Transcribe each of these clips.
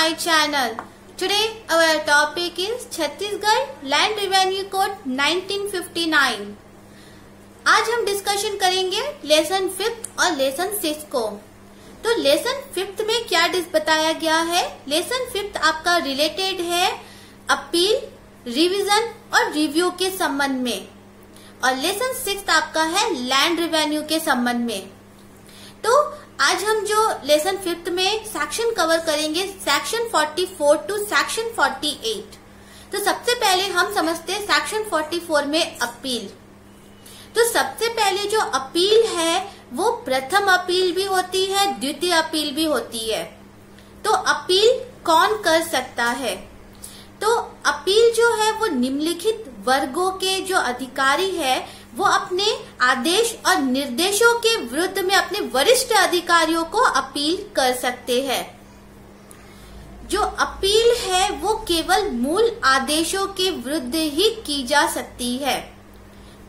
my channel. Today our topic is Chhattisgarh land revenue code 1959. आज हम discussion करेंगे lesson 5th और लेसन 6 को. तो लेसन 5th में क्या बताया गया है? लेसन 5th आपका रिलेटेड है अपील, रिवीजन और रिव्यू के संबंध में, और लेसन 6 आपका है लैंड रेवेन्यू के संबंध में. तो आज हम जो लेसन 5th में सेक्शन कवर करेंगे, सेक्शन 44 टू सेक्शन 48. तो सबसे पहले हम समझते हैं सेक्शन 44 में अपील. तो सबसे पहले जो अपील है वो प्रथम अपील भी होती है, द्वितीय अपील भी होती है. तो अपील कौन कर सकता है? तो अपील जो है वो निम्नलिखित वर्गों के जो अधिकारी है वो अपने आदेश और निर्देशों के विरुद्ध में अपने वरिष्ठ अधिकारियों को अपील कर सकते हैं. जो अपील है वो केवल मूल आदेशों के विरुद्ध ही की जा सकती है.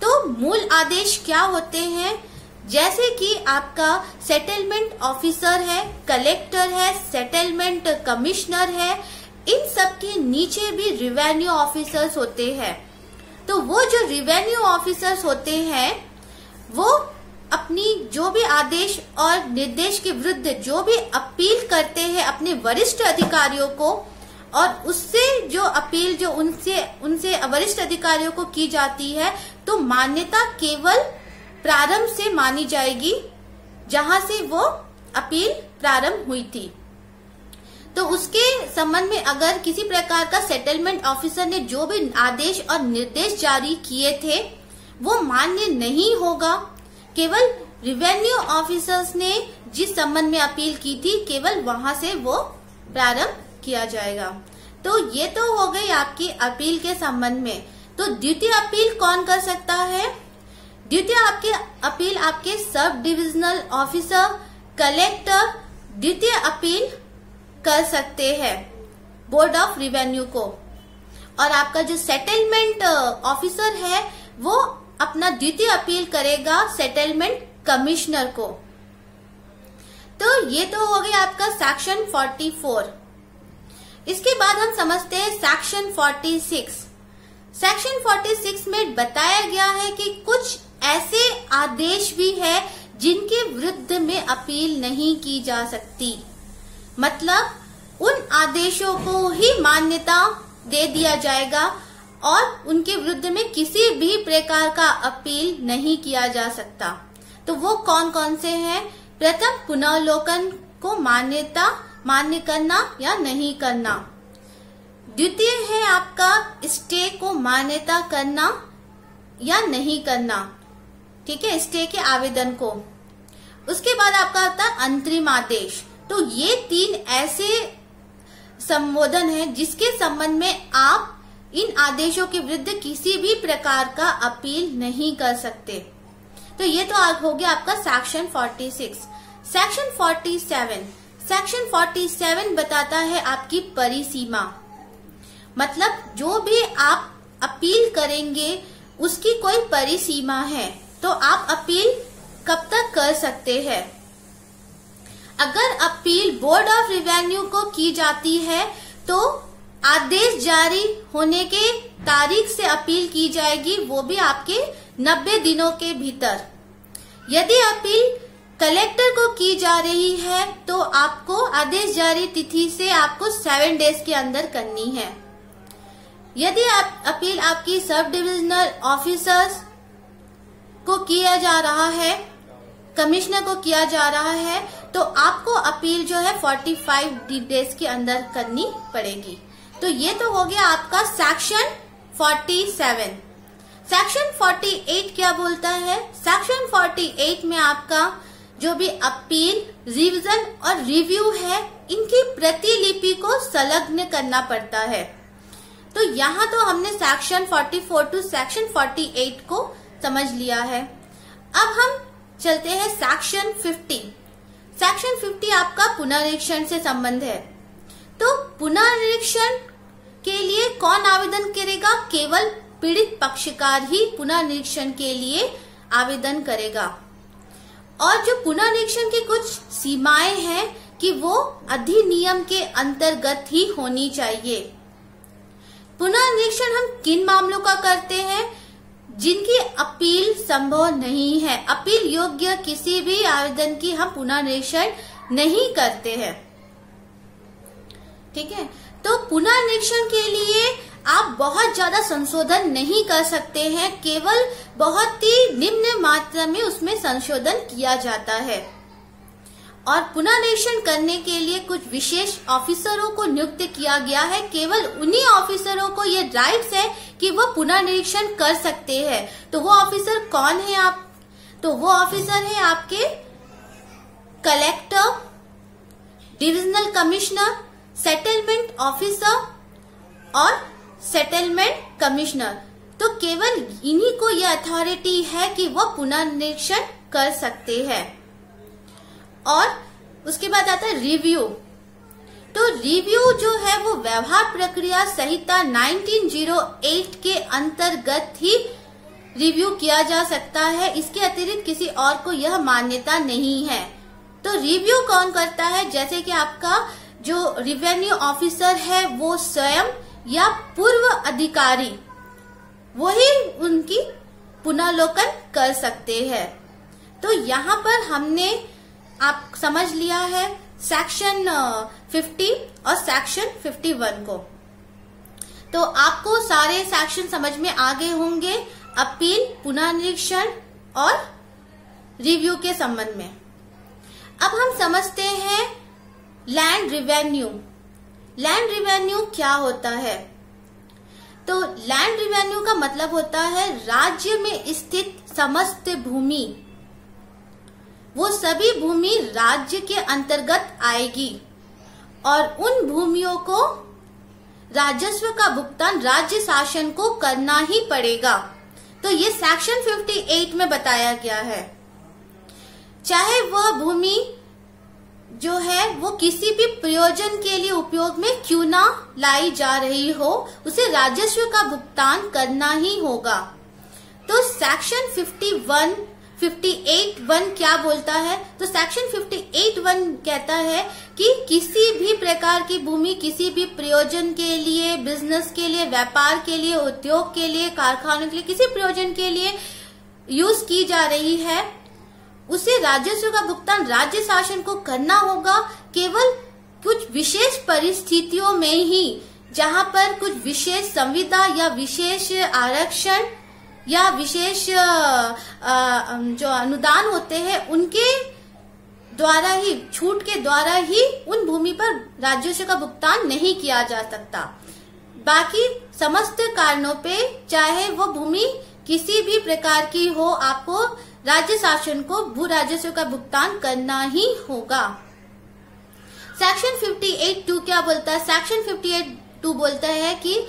तो मूल आदेश क्या होते हैं? जैसे कि आपका सेटलमेंट ऑफिसर है, कलेक्टर है, सेटलमेंट कमिश्नर है, इन सब के नीचे भी रेवेन्यू ऑफिसर्स होते हैं. तो वो जो रेवेन्यू ऑफिसर्स होते हैं वो अपनी जो भी आदेश और निर्देश के विरुद्ध जो भी अपील करते हैं अपने वरिष्ठ अधिकारियों को, और उससे जो अपील जो उनसे वरिष्ठ अधिकारियों को की जाती है, तो मान्यता केवल प्रारंभ से मानी जाएगी जहां से वो अपील प्रारंभ हुई थी. तो उसके संबंध में अगर किसी प्रकार का सेटलमेंट ऑफिसर ने जो भी आदेश और निर्देश जारी किए थे वो मान्य नहीं होगा. केवल रेवेन्यू ऑफिसर्स ने जिस संबंध में अपील की थी केवल वहां से वो प्रारंभ किया जाएगा. तो ये तो हो गई आपकी अपील के संबंध में. तो द्वितीय अपील कौन कर सकता है? द्वितीय आपकी अपील आपके सब डिविजनल ऑफिसर, कलेक्टर द्वितीय अपील कर सकते हैं बोर्ड ऑफ रेवेन्यू को, और आपका जो सेटलमेंट ऑफिसर है वो अपना द्वितीय अपील करेगा सेटलमेंट कमिश्नर को. तो ये तो हो गया आपका सेक्शन 44. इसके बाद हम समझते हैं सेक्शन 46. सेक्शन 46 में बताया गया है कि कुछ ऐसे आदेश भी है जिनके विरुद्ध में अपील नहीं की जा सकती. मतलब उन आदेशों को ही मान्यता दे दिया जाएगा और उनके विरुद्ध में किसी भी प्रकार का अपील नहीं किया जा सकता. तो वो कौन कौन से हैं? प्रथम, पुनर्लोकन को मान्य करना या नहीं करना. द्वितीय है आपका स्टे को मान्यता करना या नहीं करना. ठीक है, स्टे के आवेदन को. उसके बाद आपका आता है अंतरिम आदेश. तो ये 3 ऐसे संबोधन है जिसके संबंध में आप इन आदेशों के विरुद्ध किसी भी प्रकार का अपील नहीं कर सकते. तो ये तो हो गया आपका सेक्शन 46. सेक्शन 47. सेक्शन 47 बताता है आपकी परिसीमा. मतलब जो भी आप अपील करेंगे उसकी कोई परिसीमा है. तो आप अपील कब तक कर सकते हैं? अगर अपील बोर्ड ऑफ रेवेन्यू को की जाती है तो आदेश जारी होने के तारीख से अपील की जाएगी, वो भी आपके 90 दिनों के भीतर. यदि अपील कलेक्टर को की जा रही है तो आपको आदेश जारी तिथि से आपको 7 डेज के अंदर करनी है. यदि अपील आपकी सब डिविजनल ऑफिसर्स को किया जा रहा है, कमिश्नर को किया जा रहा है, तो आपको अपील जो है 45 डेज के अंदर करनी पड़ेगी. तो ये तो हो गया आपका सेक्शन 47. सेक्शन 48 क्या बोलता है? सेक्शन 48 में आपका जो भी अपील, रिवीजन और रिव्यू है इनकी प्रतिलिपि को संलग्न करना पड़ता है. तो यहाँ तो हमने सेक्शन 44 टू सेक्शन 48 को समझ लिया है. अब हम चलते हैं सेक्शन 50. सेक्शन 50 आपका पुनरीक्षण से संबंध है. तो पुनरीक्षण के लिए कौन आवेदन करेगा? केवल पीड़ित पक्षकार ही पुनरीक्षण के लिए आवेदन करेगा. और जो पुनरीक्षण की कुछ सीमाएं हैं, कि वो अधिनियम के अंतर्गत ही होनी चाहिए। पुनर्निरीक्षण हम किन मामलों का करते हैं? जिनकी अपील संभव नहीं है, अपील योग्य किसी भी आवेदन की हम पुनर्निरीक्षण नहीं करते हैं। ठीक है, तो पुनर्निरीक्षण के लिए आप बहुत ज्यादा संशोधन नहीं कर सकते हैं, केवल बहुत ही निम्न मात्रा में उसमें संशोधन किया जाता है। और पुनर्निरीक्षण करने के लिए कुछ विशेष ऑफिसरों को नियुक्त किया गया है। केवल उन्हीं ऑफिसरों को ये राइट्स है कि वो पुनर्निरीक्षण कर सकते हैं। तो वो ऑफिसर कौन है आप? तो वो ऑफिसर है आपके collector, divisional commissioner, settlement officer और सेटलमेंट कमिश्नर। तो केवल इन्हीं को यह अथॉरिटी है कि वो पुनर्निरीक्षण कर सकते हैं। और उसके बाद आता है रिव्यू। तो रिव्यू जो है वो व्यवहार प्रक्रिया संहिता 1908 के अंतर्गत ही रिव्यू किया जा सकता है। इसके अतिरिक्त किसी और को यह मान्यता नहीं है। तो रिव्यू कौन करता है? जैसे कि आपका जो रेवेन्यू ऑफिसर है वो स्वयं या पूर्व अधिकारी, वही उनकी पुनर्लोकन कर सकते हैं। तो यहाँ पर हमने आप समझ लिया है सेक्शन 50 और सेक्शन 51 को। तो आपको सारे सेक्शन समझ में आ गए होंगे अपील, पुनर्निरीक्षण और रिव्यू के संबंध में। अब हम समझते हैं लैंड रिवेन्यू। लैंड रिवेन्यू क्या होता है? तो लैंड रिवेन्यू का मतलब होता है राज्य में स्थित समस्त भूमि, वो सभी भूमि राज्य के अंतर्गत आएगी और उन भूमियों को राजस्व का भुगतान राज्य शासन को करना ही पड़ेगा। तो ये सेक्शन 58 में बताया गया है। चाहे वह भूमि जो है वो किसी भी प्रयोजन के लिए उपयोग में क्यों ना लाई जा रही हो, उसे राजस्व का भुगतान करना ही होगा। तो सेक्शन 58(1) क्या बोलता है? तो सेक्शन 58(1) कहता है कि किसी भी प्रकार की भूमि किसी भी प्रयोजन के लिए, बिजनेस के लिए, व्यापार के लिए, उद्योग के लिए, कारखानों के लिए, किसी प्रयोजन के लिए यूज की जा रही है, उसे राजस्व का भुगतान राज्य शासन को करना होगा। केवल कुछ विशेष परिस्थितियों में ही, जहां पर कुछ विशेष संविदा या विशेष आरक्षण या विशेष जो अनुदान होते हैं उनके द्वारा ही, छूट के द्वारा ही उन भूमि पर राजस्व का भुगतान नहीं किया जा सकता। बाकी समस्त कारणों पे, चाहे वो भूमि किसी भी प्रकार की हो, आपको राज्य शासन को भू राजस्व का भुगतान करना ही होगा। सेक्शन 58(2) क्या बोलता है? सेक्शन 58(2) बोलता है कि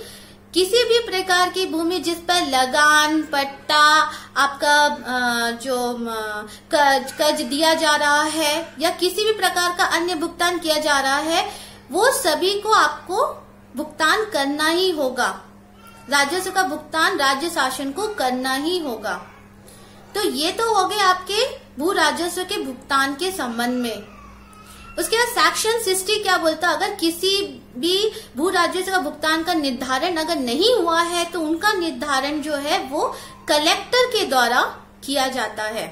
किसी भी प्रकार की भूमि जिस पर लगान, पट्टा, आपका जो कर्ज दिया जा रहा है या किसी भी प्रकार का अन्य भुगतान किया जा रहा है, वो सभी को आपको भुगतान करना ही होगा। राजस्व का भुगतान राज्य शासन को करना ही होगा। तो ये तो हो गए आपके भू राजस्व के भुगतान के संबंध में। उसके बाद सेक्शन 60 क्या बोलता है? अगर किसी भी भू राजस्व का भुगतान का निर्धारण अगर नहीं हुआ है तो उनका निर्धारण जो है वो कलेक्टर के द्वारा किया जाता है।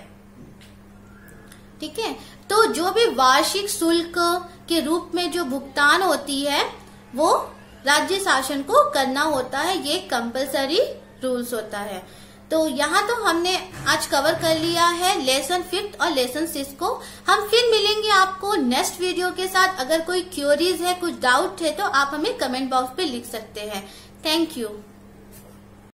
ठीक है, तो जो भी वार्षिक शुल्क के रूप में जो भुगतान होती है वो राज्य शासन को करना होता है। ये कंपलसरी रूल्स होता है। तो यहाँ तो हमने आज कवर कर लिया है लेसन 5 और लेसन 6 को। हम फिर मिलेंगे आपको नेक्स्ट वीडियो के साथ। अगर कोई क्वेरीज है, कुछ डाउट है तो आप हमें कमेंट बॉक्स पे लिख सकते हैं। Thank you.